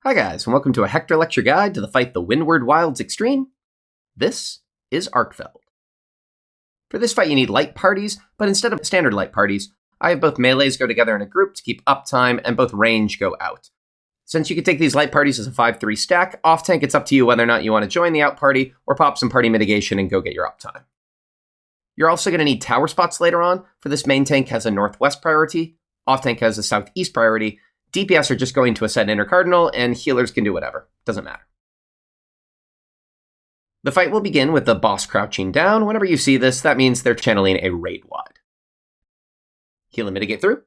Hi guys, and welcome to a Hector lecture guide to the fight the Windward Wilds Extreme. This is Arkveld. For this fight you need light parties, but instead of standard light parties, I have both melees go together in a group to keep uptime and both range go out. Since you can take these light parties as a 5-3 stack, off tank it's up to you whether or not you want to join the out party or pop some party mitigation and go get your uptime. You're also going to need tower spots later on. For this, main tank has a northwest priority, off tank has a southeast priority, DPS are just going to a set intercardinal, and healers can do whatever. Doesn't matter. The fight will begin with the boss crouching down. Whenever you see this, that means they're channeling a raid wide. Heal and mitigate through.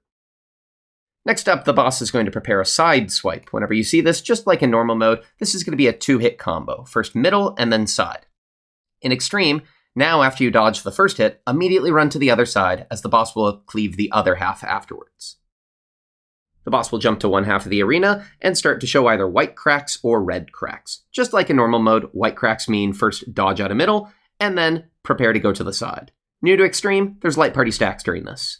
Next up, the boss is going to prepare a side swipe. Whenever you see this, just like in normal mode, this is going to be a 2-hit combo. First middle, and then side. In extreme, now after you dodge the first hit, immediately run to the other side, as the boss will cleave the other half afterwards. The boss will jump to one half of the arena and start to show either white cracks or red cracks. Just like in normal mode, white cracks mean first dodge out of middle, and then prepare to go to the side. New to extreme, there's light party stacks during this.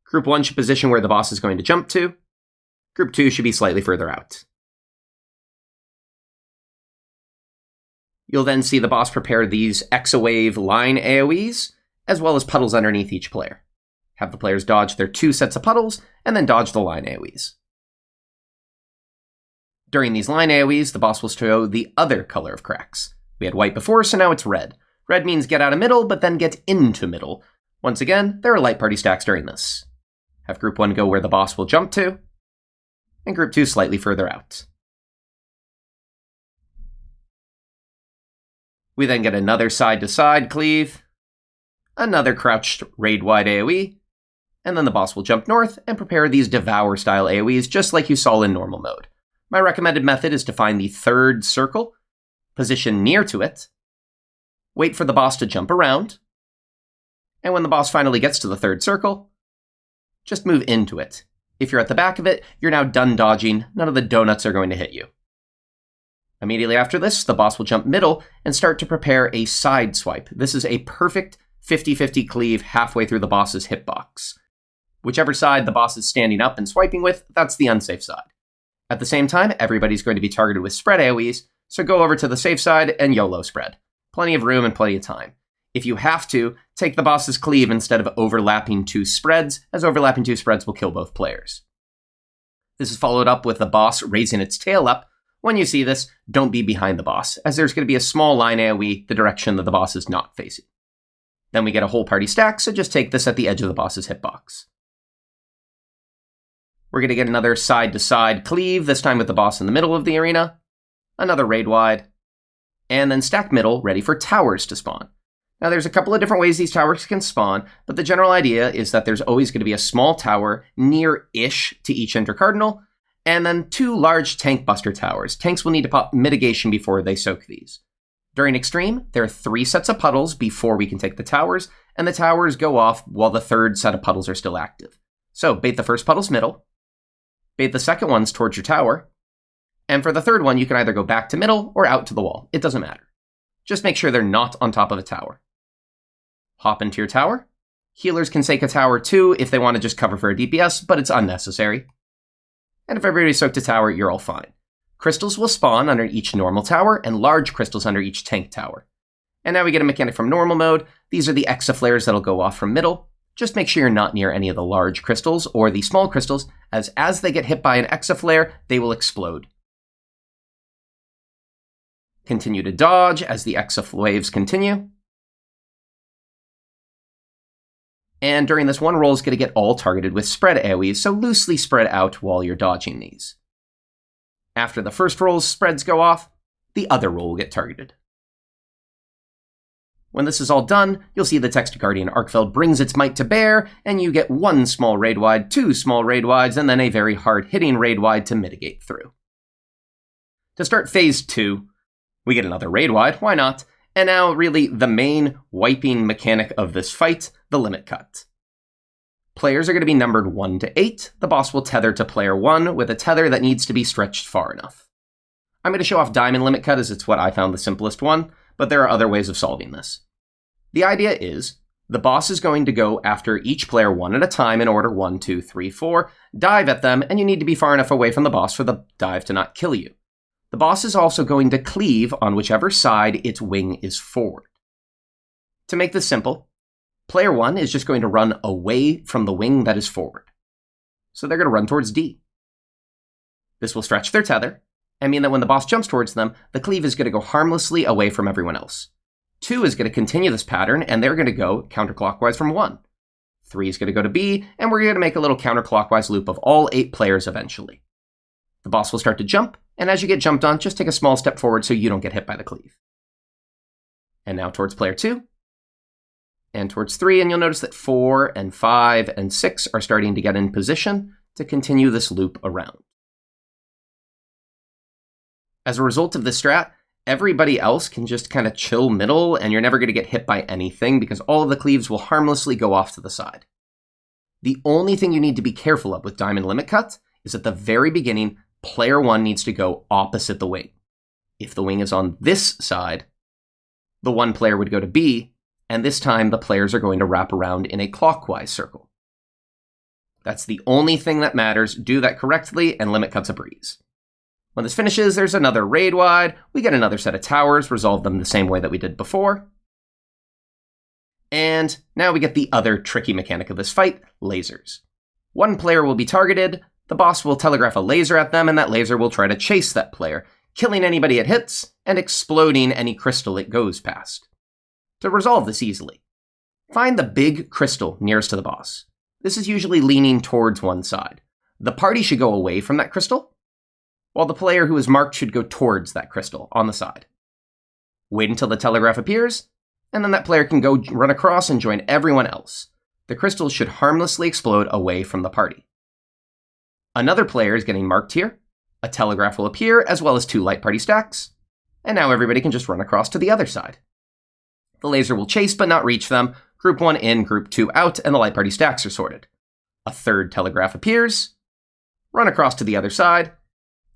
Group 1 should position where the boss is going to jump to. Group 2 should be slightly further out. You'll then see the boss prepare these Exawave line AoEs, as well as puddles underneath each player. Have the players dodge their 2 sets of puddles, and then dodge the line AoEs. During these line AoEs, the boss will show the other color of cracks. We had white before, so now it's red. Red means get out of middle, but then get into middle. Once again, there are light party stacks during this. Have Group 1 go where the boss will jump to, and Group 2 slightly further out. We then get another side-to-side cleave, another crouched raid-wide AoE, and then the boss will jump north and prepare these Devour-style AoEs just like you saw in normal mode. My recommended method is to find the third circle, position near to it, wait for the boss to jump around, and when the boss finally gets to the third circle, just move into it. If you're at the back of it, you're now done dodging, none of the donuts are going to hit you. Immediately after this, the boss will jump middle and start to prepare a side swipe. This is a perfect 50-50 cleave halfway through the boss's hitbox. Whichever side the boss is standing up and swiping with, that's the unsafe side. At the same time, everybody's going to be targeted with spread AoEs, so go over to the safe side and YOLO spread. Plenty of room and plenty of time. If you have to, take the boss's cleave instead of overlapping 2 spreads, as overlapping 2 spreads will kill both players. This is followed up with the boss raising its tail up. When you see this, don't be behind the boss, as there's going to be a small line AoE the direction that the boss is not facing. Then we get a whole party stack, so just take this at the edge of the boss's hitbox. We're going to get another side-to-side cleave, this time with the boss in the middle of the arena, another raid-wide, and then stack middle, ready for towers to spawn. Now there's a couple of different ways these towers can spawn, but the general idea is that there's always going to be a small tower near-ish to each intercardinal, and then 2 large tank buster towers. Tanks will need to pop mitigation before they soak these. During extreme, there are 3 sets of puddles before we can take the towers, and the towers go off while the third set of puddles are still active. So bait the first puddles middle, bait the second ones towards your tower, and for the third one, you can either go back to middle or out to the wall. It doesn't matter. Just make sure they're not on top of a tower. Hop into your tower. Healers can take a tower too if they want to just cover for a DPS, but it's unnecessary. And if everybody's soaked a tower, you're all fine. Crystals will spawn under each normal tower, and large crystals under each tank tower. And now we get a mechanic from normal mode. These are the exaflares that'll go off from middle. Just make sure you're not near any of the large crystals or the small crystals, as they get hit by an exaflare, they will explode. Continue to dodge as the exaflaves continue. And during this, one roll is going to get all targeted with spread AoEs, so loosely spread out while you're dodging these. After the first roll's spreads go off, the other roll will get targeted. When this is all done, you'll see the text Guardian Arkveld brings its might to bear, and you get 1 small raid wide, 2 small raid wides, and then a very hard-hitting raid wide to mitigate through. To start phase 2, we get another raid wide, why not? And now, really, the main wiping mechanic of this fight, the limit cut. Players are going to be numbered 1 to 8. The boss will tether to player 1 with a tether that needs to be stretched far enough. I'm going to show off diamond limit cut as it's what I found the simplest one, but there are other ways of solving this. The idea is, The boss is going to go after each player one at a time in order 1, 2, 3, 4, dive at them, and you need to be far enough away from the boss for the dive to not kill you. The boss is also going to cleave on whichever side its wing is forward. To make this simple, player 1 is just going to run away from the wing that is forward. So they're going to run towards D. This will stretch their tether, and mean that when the boss jumps towards them, the cleave is going to go harmlessly away from everyone else. 2 is going to continue this pattern, and they're going to go counterclockwise from 1. 3 is going to go to B, and we're going to make a little counterclockwise loop of all 8 players eventually. The boss will start to jump, and as you get jumped on, just take a small step forward so you don't get hit by the cleave. And now towards player 2, and towards 3, and you'll notice that 4 and 5 and 6 are starting to get in position to continue this loop around. As a result of this strat, everybody else can just kind of chill middle, and you're never going to get hit by anything because all of the cleaves will harmlessly go off to the side. The only thing you need to be careful of with Diamond Limit Cut is at the very beginning, player 1 needs to go opposite the wing. If the wing is on this side, the one player would go to B, and this time the players are going to wrap around in a clockwise circle. That's the only thing that matters. Do that correctly, and Limit Cut's a breeze. When this finishes, there's another raid wide. We get another set of towers, resolve them the same way that we did before. And now we get the other tricky mechanic of this fight, lasers. One player will be targeted, the boss will telegraph a laser at them, and that laser will try to chase that player, killing anybody it hits, and exploding any crystal it goes past. To resolve this easily, find the big crystal nearest to the boss. This is usually leaning towards one side. The party should go away from that crystal, while the player who is marked should go towards that crystal on the side. Wait until the telegraph appears, and then that player can go run across and join everyone else. The crystals should harmlessly explode away from the party. Another player is getting marked here. A telegraph will appear, as well as 2 light party stacks, and now everybody can just run across to the other side. The laser will chase but not reach them. Group 1 in, Group 2 out, and the light party stacks are sorted. A third telegraph appears. Run across to the other side.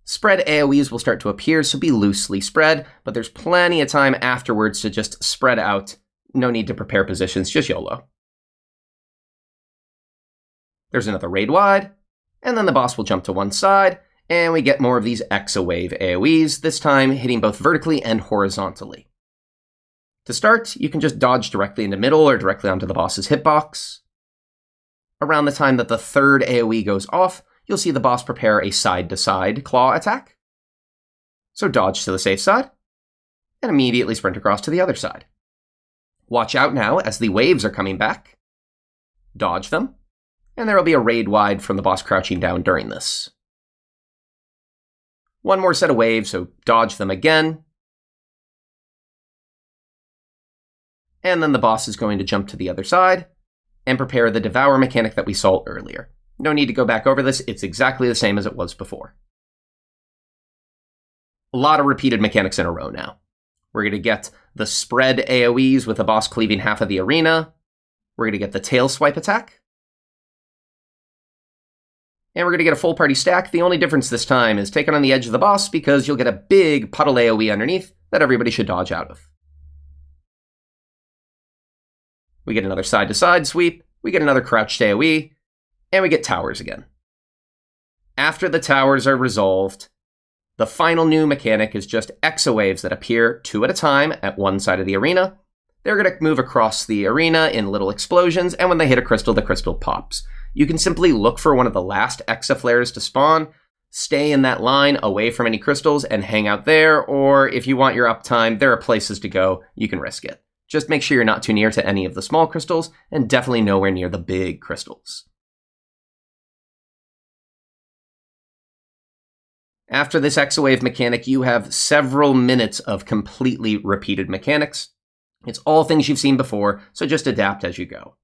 Spread AoEs will start to appear, so be loosely spread, but there's plenty of time afterwards to just spread out. No need to prepare positions, just YOLO. There's another raid wide, and then the boss will jump to one side, and we get more of these Exawave AoEs, this time hitting both vertically and horizontally. To start, you can just dodge directly into middle or directly onto the boss's hitbox. Around the time that the third AoE goes off, you'll see the boss prepare a side-to-side claw attack. So dodge to the safe side, and immediately sprint across to the other side. Watch out now as the waves are coming back. Dodge them, and there will be a raid wide from the boss crouching down during this. One more set of waves, so dodge them again. And then the boss is going to jump to the other side and prepare the Devour mechanic that we saw earlier. No need to go back over this, it's exactly the same as it was before. A lot of repeated mechanics in a row now. We're going to get the spread AoEs with the boss cleaving half of the arena. We're going to get the tail swipe attack. And we're going to get a full party stack. The only difference this time is taken on the edge of the boss because you'll get a big puddle AoE underneath that everybody should dodge out of. We get another side-to-side sweep. We get another crouched AoE. And we get towers again. After the towers are resolved, the final new mechanic is just exawaves that appear 2 at a time at one side of the arena. They're going to move across the arena in little explosions, and when they hit a crystal, the crystal pops. You can simply look for one of the last exa flares to spawn, stay in that line away from any crystals, and hang out there, or if you want your uptime, there are places to go, you can risk it. Just make sure you're not too near to any of the small crystals, and definitely nowhere near the big crystals. After this Exawave mechanic, you have several minutes of completely repeated mechanics. It's all things you've seen before, so just adapt as you go.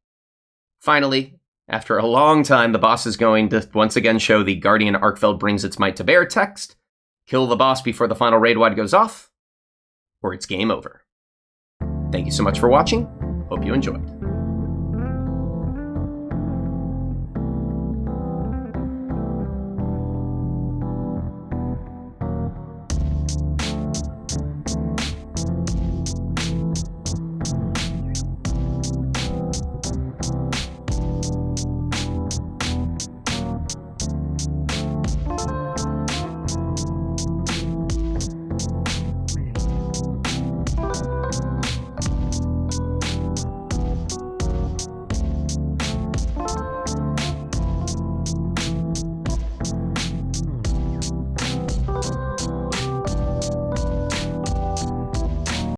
Finally, after a long time, the boss is going to once again show the Guardian Arkveld brings its might to bear text, kill the boss before the final raid wide goes off, or it's game over. Thank you so much for watching. Hope you enjoyed.